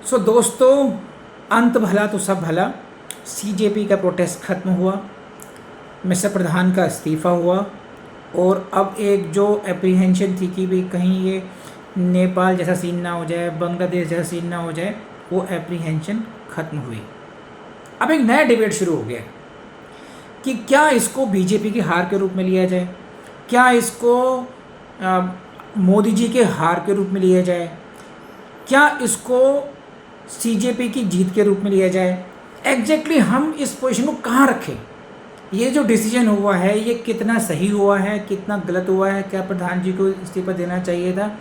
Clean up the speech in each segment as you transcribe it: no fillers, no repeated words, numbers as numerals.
सो दोस्तों, अंत भला तो सब भला। सीजेपी का प्रोटेस्ट ख़त्म हुआ, मिस्टर प्रधान का इस्तीफ़ा हुआ और अब एक जो एप्रीहेंशन थी कि भाई कहीं ये नेपाल जैसा सीन ना हो जाए, बांग्लादेश जैसा सीन ना हो जाए, वो एप्रीहेंशन ख़त्म हुई। अब एक नया डिबेट शुरू हो गया कि क्या इसको बीजेपी की हार के रूप में लिया जाए, क्या इसको मोदी जी के हार के रूप में लिया जाए, क्या इसको सीजेपी की जीत के रूप में लिया जाए। एग्जैक्टली हम इस पोजीशन को कहाँ रखें, ये जो डिसीजन हुआ है ये कितना सही हुआ है, कितना गलत हुआ है, क्या प्रधान जी को इस्तीफा देना चाहिए था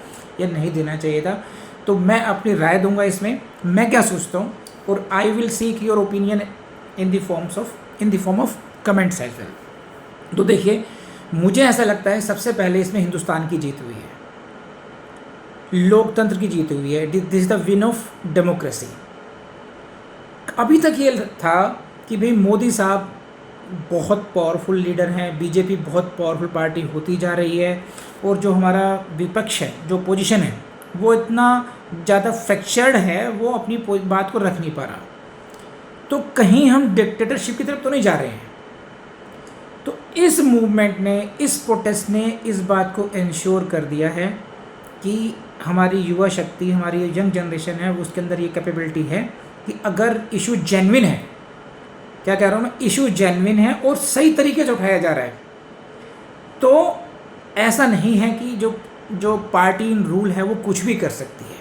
या नहीं देना चाहिए था। तो मैं अपनी राय दूंगा इसमें, मैं क्या सोचता हूँ, और I will seek your opinion in the form of comments as well. तो देखिए, मुझे ऐसा लगता है सबसे पहले इसमें हिंदुस्तान की जीत हुई है, लोकतंत्र की जीत हुई है। This is the win of democracy. अभी तक ये था कि भाई मोदी साहब बहुत पावरफुल लीडर हैं, बीजेपी बहुत पावरफुल पार्टी होती जा रही है, और जो हमारा विपक्ष है, जो पोजीशन है, वो इतना ज़्यादा फ्रैक्चर्ड है, वो अपनी बात को रख नहीं पा रहा। तो कहीं हम डिक्टेटरशिप की तरफ तो नहीं जा रहे हैं। तो इस मूवमेंट ने, इस प्रोटेस्ट ने इस बात को इंश्योर कर दिया है कि हमारी युवा शक्ति, हमारी यंग जनरेशन है, उसके अंदर ये कैपेबिलिटी है कि अगर इशू जेन्युइन है, क्या कह रहा हूँ मैं, इशू जेन्युइन है और सही तरीके से उठाया जा रहा है, तो ऐसा नहीं है कि जो पार्टी इन रूल है वो कुछ भी कर सकती है,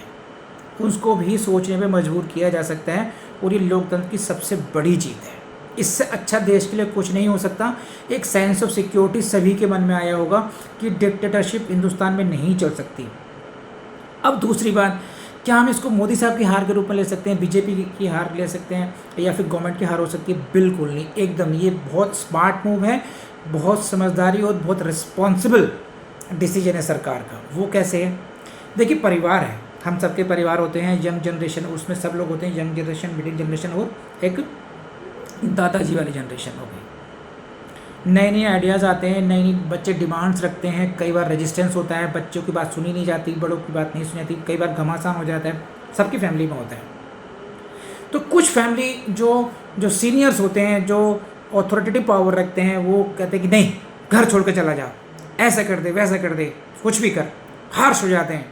उसको भी सोचने पे मजबूर किया जा सकता है। और ये लोकतंत्र की सबसे बड़ी जीत है। इससे अच्छा देश के लिए कुछ नहीं हो सकता। एक सेंस ऑफ सिक्योरिटी सभी के मन में आया होगा कि डिक्टेटरशिप हिंदुस्तान में नहीं चल सकती। अब दूसरी बात, क्या हम इसको मोदी साहब की हार के रूप में ले सकते हैं, बीजेपी की हार ले सकते हैं, या फिर गवर्नमेंट की हार हो सकती है? बिल्कुल नहीं, एकदम। ये बहुत स्मार्ट मूव है, बहुत समझदारी और बहुत रिस्पॉन्सिबल डिसीजन है सरकार का। वो कैसे है? देखिए, परिवार है, हम सबके परिवार होते हैं, यंग जनरेशन, उसमें सब लोग होते हैं, यंग जनरेशन, मिडिल जनरेशन और एक दादाजी वाली जनरेशन हो गई। नए नए आइडियाज़ आते हैं, नई नई बच्चे डिमांड्स रखते हैं, कई बार रेजिस्टेंस होता है, बच्चों की बात सुनी नहीं जाती, बड़ों की बात नहीं सुनी जाती, कई बार घमासान हो जाता है, सबकी फैमिली में होता है। तो कुछ फैमिली जो सीनियर्स होते हैं, जो अथॉरिटेटिव पावर रखते हैं, वो कहते हैं कि नहीं, घर छोड़ के चला जा, ऐसा कर दे, वैसा कर दे, कुछ भी कर, हार्श हो जाते हैं,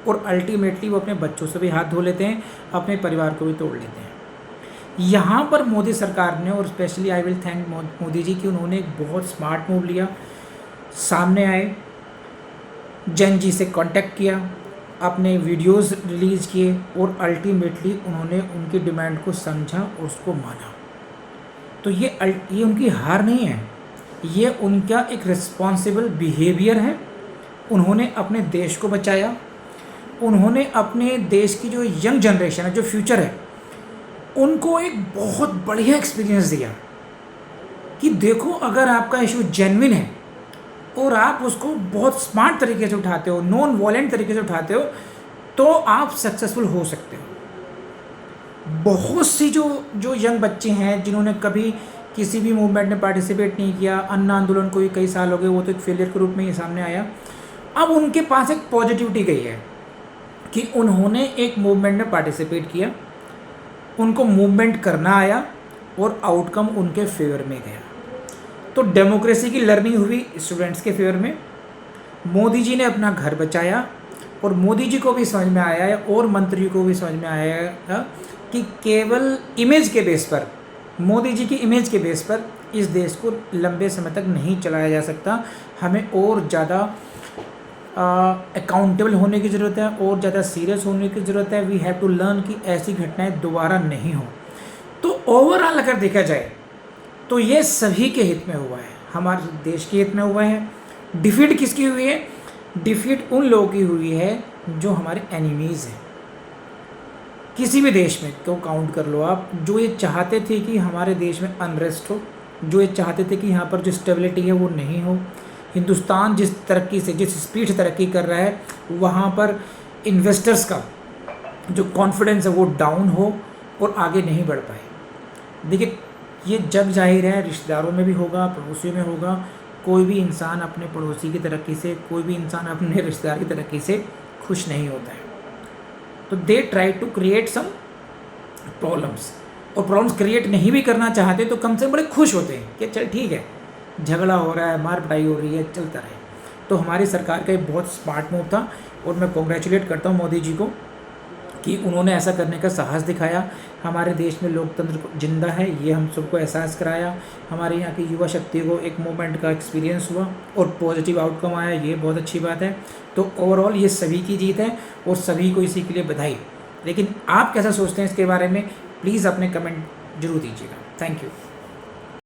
और अल्टीमेटली वो अपने बच्चों से भी हाथ धो लेते हैं, अपने परिवार को भी तोड़ लेते हैं। यहाँ पर मोदी सरकार ने, और specially I will thank Modi ji, कि उन्होंने एक बहुत स्मार्ट मूव लिया, सामने आए, जन जी से कांटेक्ट किया, अपने वीडियोस रिलीज़ किए, और अल्टीमेटली उन्होंने उनकी डिमांड को समझा और उसको माना। तो ये उनकी हार नहीं है, ये उनका एक रिस्पॉन्सिबल बिहेवियर है। उन्होंने अपने देश को बचाया, उन्होंने अपने देश की जो यंग जनरेशन है, जो फ्यूचर है, उनको एक बहुत बढ़िया एक्सपीरियंस दिया कि देखो, अगर आपका इशू जेन्युइन है और आप उसको बहुत स्मार्ट तरीके से उठाते हो, नॉन वॉयलेंट तरीके से उठाते हो, तो आप सक्सेसफुल हो सकते हो। बहुत सी जो यंग बच्चे हैं जिन्होंने कभी किसी भी मूवमेंट में पार्टिसिपेट नहीं किया, अन्ना आंदोलन को ही कई साल हो गए, वो तो एक फेलियर के रूप में ही सामने आया, अब उनके पास एक पॉजिटिविटी गई है कि उन्होंने एक मूवमेंट में पार्टिसिपेट किया, उनको मूवमेंट करना आया और आउटकम उनके फेवर में गया। तो डेमोक्रेसी की लर्निंग हुई स्टूडेंट्स के फेवर में। मोदी जी ने अपना घर बचाया, और मोदी जी को भी समझ में आया है और मंत्रियों को भी समझ में आया है कि केवल इमेज के बेस पर, मोदी जी की इमेज के बेस पर इस देश को लंबे समय तक नहीं चलाया जा सकता। हमें और ज़्यादा अकाउंटेबल होने की ज़रूरत है, और ज़्यादा सीरियस होने की ज़रूरत है। वी हैव टू लर्न कि ऐसी घटनाएं दोबारा नहीं हो। तो ओवरऑल अगर देखा जाए तो ये सभी के हित में हुआ है, हमारे देश के हित में हुआ है। डिफीट किसकी हुई है? डिफीट उन लोगों की हुई है जो हमारे एनिमीज़ हैं। किसी भी देश में तो काउंट कर लो आप, जो ये चाहते थे कि हमारे देश में अनरेस्ट हो, जो ये चाहते थे कि यहाँ पर जो स्टेबिलिटी है वो नहीं हो, हिंदुस्तान जिस तरक्की से, जिस स्पीड से तरक्की कर रहा है, वहाँ पर इन्वेस्टर्स का जो कॉन्फिडेंस है वो डाउन हो और आगे नहीं बढ़ पाए। देखिए, ये जग जाहिर है, रिश्तेदारों में भी होगा, पड़ोसियों में होगा। कोई भी इंसान अपने पड़ोसी की तरक्की से, कोई भी इंसान अपने रिश्तेदार की तरक्की से खुश नहीं होता है। तो they try to create some problems, और प्रॉब्लम्स क्रिएट नहीं भी करना चाहते तो कम से कम बड़े खुश होते हैं कि चल ठीक है, झगड़ा हो रहा है, मार पिटाई हो रही है, चलता रहे। तो हमारी सरकार का एक बहुत स्मार्ट मूव था और मैं कॉन्ग्रेचुलेट करता हूँ मोदी जी को कि उन्होंने ऐसा करने का साहस दिखाया। हमारे देश में लोकतंत्र जिंदा है, ये हम सबको एहसास कराया। हमारे यहाँ की युवा शक्ति को एक मूवमेंट का एक्सपीरियंस हुआ और पॉजिटिव आउटकम आया, ये बहुत अच्छी बात है। तो ओवरऑल ये सभी की जीत है और सभी को इसी के लिए बधाई। लेकिन आप कैसा सोचते हैं इसके बारे में, प्लीज़ अपने कमेंट जरूर दीजिएगा। Thank you.